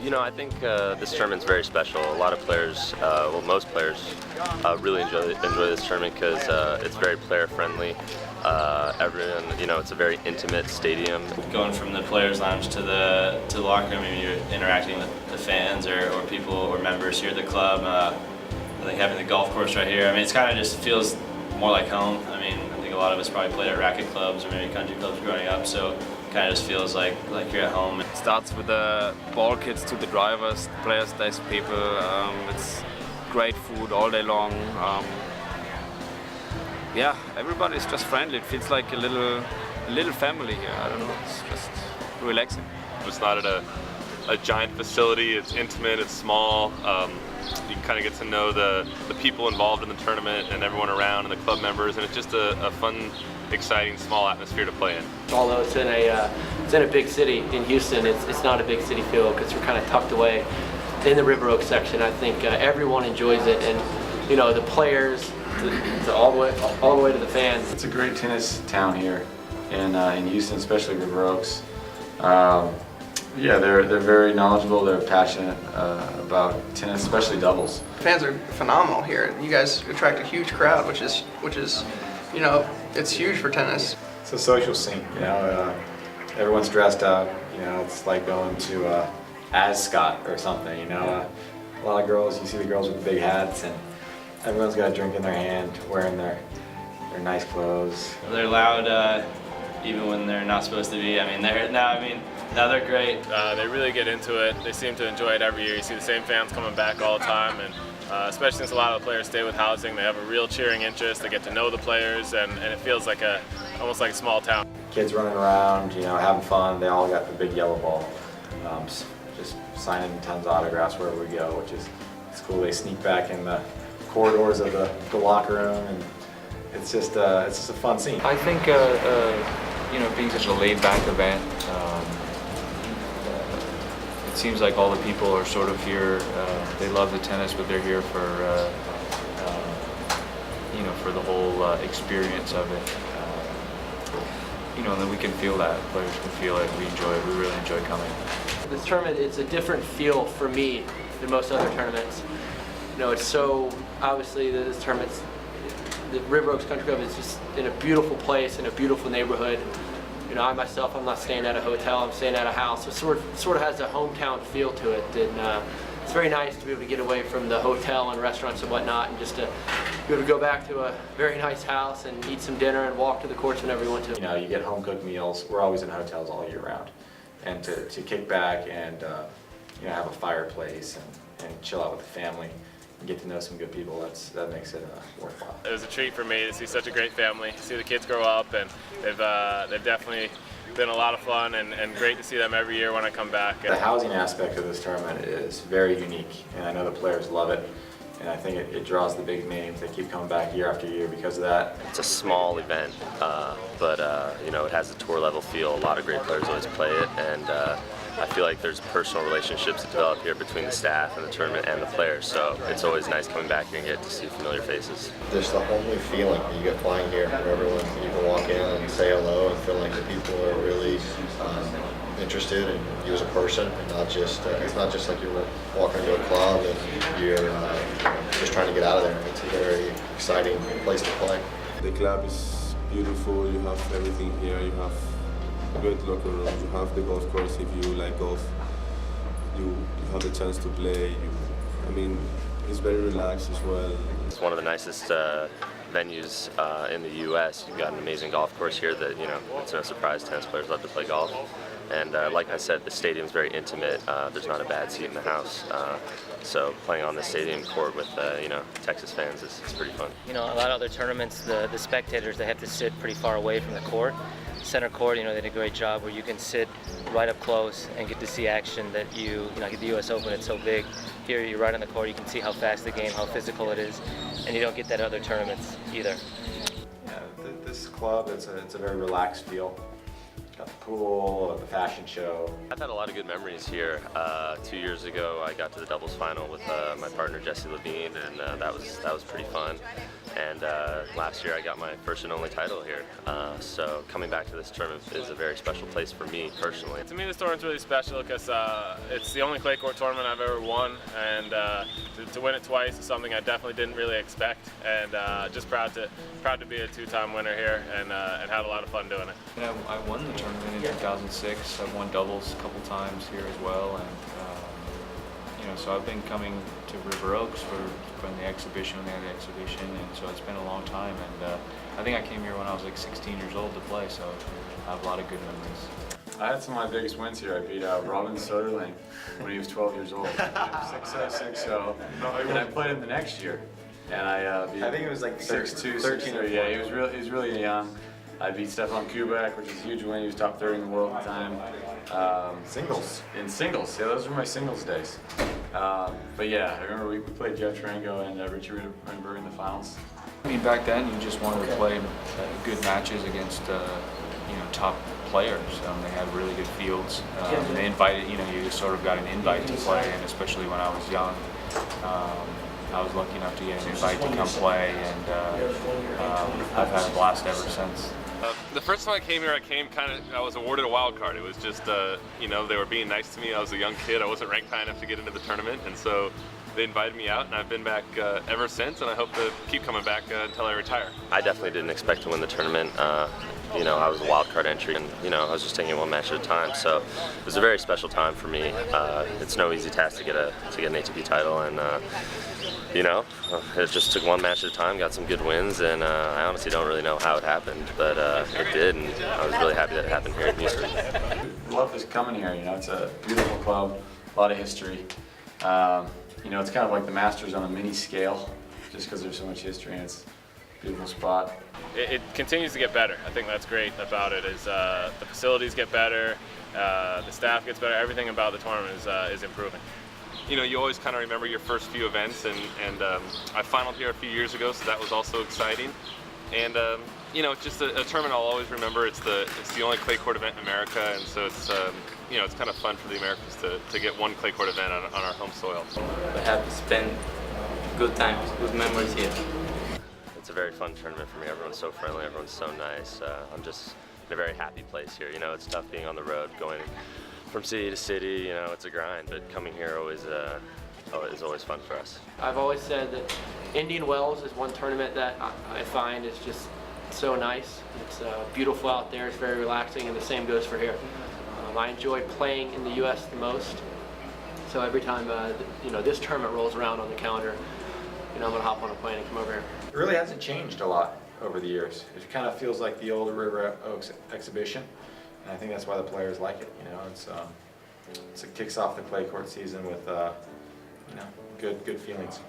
You know, I think this tournament's very special. A lot of players, well, most players, really enjoy this tournament because it's very player friendly. Everyone, you know, it's a very intimate stadium. Going from the players' lounge to the locker room, maybe you're interacting with the fans or people or members here at the club. I think having the golf course right here, I mean, it's kind of just feels more like home. I mean, I think a lot of us probably played at racket clubs or maybe country clubs growing up, so kind of just feels like you're at home. It starts with the ball kids to the drivers, players, staff people. It's great food all day long. Yeah, everybody's just friendly. It feels like a little family here. I don't know. It's just relaxing. It's not at a giant facility. It's intimate. It's small. You can kind of get to know the people involved in the tournament and everyone around and the club members, and it's just a fun, exciting, small atmosphere to play in. Although it's in a big city in Houston, it's not a big city feel because we're kind of tucked away in the River Oaks section. I think everyone enjoys it, and you know, the players to all the way to the fans. It's a great tennis town here in Houston, especially River Oaks. Yeah, they're very knowledgeable. They're passionate about tennis, especially doubles. Fans are phenomenal here. You guys attract a huge crowd, which is, you know, it's huge for tennis. It's a social scene, you know. Everyone's dressed up. You know, it's like going to Ascot or something. You know, a lot of girls. You see the girls with the big hats, and everyone's got a drink in their hand, wearing their nice clothes. They're loud even when they're not supposed to be. I mean, now they're great. They really get into it. They seem to enjoy it every year. You see the same fans coming back all the time, and especially since a lot of the players stay with housing, they have a real cheering interest. They get to know the players, and it feels like almost like a small town. Kids running around, you know, having fun. They all got the big yellow ball, just signing tons of autographs wherever we go, which is it's cool. They sneak back in the corridors of the locker room, and it's just a fun scene. I think you know, being such a laid-back event, it seems like all the people are sort of here. They love the tennis, but they're here for you know, for the whole experience of it. You know, and then we can feel that. Players can feel it. We enjoy it. We really enjoy coming. This tournament, it's a different feel for me than most other tournaments. You know, it's so obviously this tournament's. The River Oaks Country Club is just in a beautiful place, in a beautiful neighborhood. You know, I myself, I'm not staying at a hotel, I'm staying at a house. So it sort of has a hometown feel to it. And it's very nice to be able to get away from the hotel and restaurants and whatnot, and just to be able to go back to a very nice house and eat some dinner and walk to the courts whenever you want to. You know, you get home-cooked meals. We're always in hotels all year round. And to kick back and you know, have a fireplace and chill out with the family and get to know some good people, that makes it worthwhile. It was a treat for me to see such a great family, see the kids grow up, and they've definitely been a lot of fun and great to see them every year when I come back. The housing aspect of this tournament is very unique, and I know the players love it. And I think it draws the big names. They keep coming back year after year because of that. It's a small event, but you know, it has a tour level feel. A lot of great players always play it, and I feel like there's personal relationships that develop here between the staff and the tournament and the players. So it's always nice coming back here and get to see familiar faces. Just the homely feeling you get flying here. Everyone, you can walk in and say hello and feel like the people are really interested in you as a person, and not just it's not just like you're walking into a club and you're just trying to get out of there. It's a very exciting place to play. The club is beautiful. You have everything here. You have great locker rooms. You have the golf course. If you like golf, you have the chance to play. I mean, it's very relaxed as well. It's one of the nicest venues in the U.S. You've got an amazing golf course here that, you know, it's no surprise tennis players love to play golf. And like I said, the stadium's very intimate. There's not a bad seat in the house. So playing on the stadium court with, you know, Texas fans is pretty fun. You know, a lot of other tournaments, the spectators, they have to sit pretty far away from the court. Center court, you know, they did a great job where you can sit right up close and get to see action that you know, the U.S. Open, it's so big. Here, you're right on the court, you can see how fast the game, how physical it is, and you don't get that at other tournaments either. Yeah, this club, it's a very relaxed feel. got the pool, the fashion show. I've had a lot of good memories here. 2 years ago, I got to the doubles final with my partner Jesse Levine, and that was pretty fun. And last year, I got my first and only title here. So coming back to this tournament is a very special place for me personally. To me, this tournament's really special because it's the only clay court tournament I've ever won, and to win it twice is something I definitely didn't really expect. And just proud to be a two-time winner here, and had a lot of fun doing it. And I won the tournament in 2006. I've won doubles a couple times here as well, and so I've been coming to River Oaks from the exhibition, and so it's been a long time. And I think I came here when I was like 16 years old to play, so I have a lot of good memories. I had some of my biggest wins here. I beat Robin Soderling when he was 12 years old. 6-0, 6-0. And I played him the next year, and I beat him. I think it was like 6-2, 13 or 14. Yeah, he was really young. I beat Stefan Kubek, which is a huge win. He was top 30 in the world at the time. Singles. In singles, yeah, those were my singles days. But yeah, I remember we played Jeff Tarango and Richie Rittenberg in the finals. I mean, back then you just wanted to play good matches against top players. They had really good fields. They invited, you just sort of got an invite to play, and especially when I was young, I was lucky enough to get an invite to come play, and I've had a blast ever since. The first time I came here, I was awarded a wild card. It was just, they were being nice to me. I was a young kid. I wasn't ranked high enough to get into the tournament, and so they invited me out, and I've been back ever since, and I hope to keep coming back until I retire. I definitely didn't expect to win the tournament. I was a wild card entry, and I was just taking it one match at a time. So it was a very special time for me. It's no easy task to get an ATP title, and it just took one match at a time. Got some good wins, and I honestly don't really know how it happened, but it did, and I was really happy that it happened here in Houston. Love this coming here. It's a beautiful club, a lot of history. It's kind of like the Masters on a mini scale, just because there's so much history, and it's a beautiful spot. It continues to get better. I think that's great about it. Is the facilities get better, the staff gets better. Everything about the tournament is improving. You always kind of remember your first few events, and I finaled here a few years ago, so that was also exciting. And it's just a tournament I'll always remember. It's the only clay court event in America, and so it's kind of fun for the Americans to get one clay court event on our home soil. We have spent good times, good memories here. It's a very fun tournament for me. Everyone's so friendly, everyone's so nice. I'm just in a very happy place here. It's tough being on the road, going from city to city. It's a grind, but coming here is always fun for us. I've always said that Indian Wells is one tournament that I find is just so nice. It's beautiful out there, it's very relaxing, and the same goes for here. I enjoy playing in the U.S. the most, so every time this tournament rolls around on the calendar, I'm going to hop on a plane and come over here. It really hasn't changed a lot over the years. It kind of feels like the old River Oaks exhibition, and I think that's why the players like it. It kicks off the clay court season with good feelings.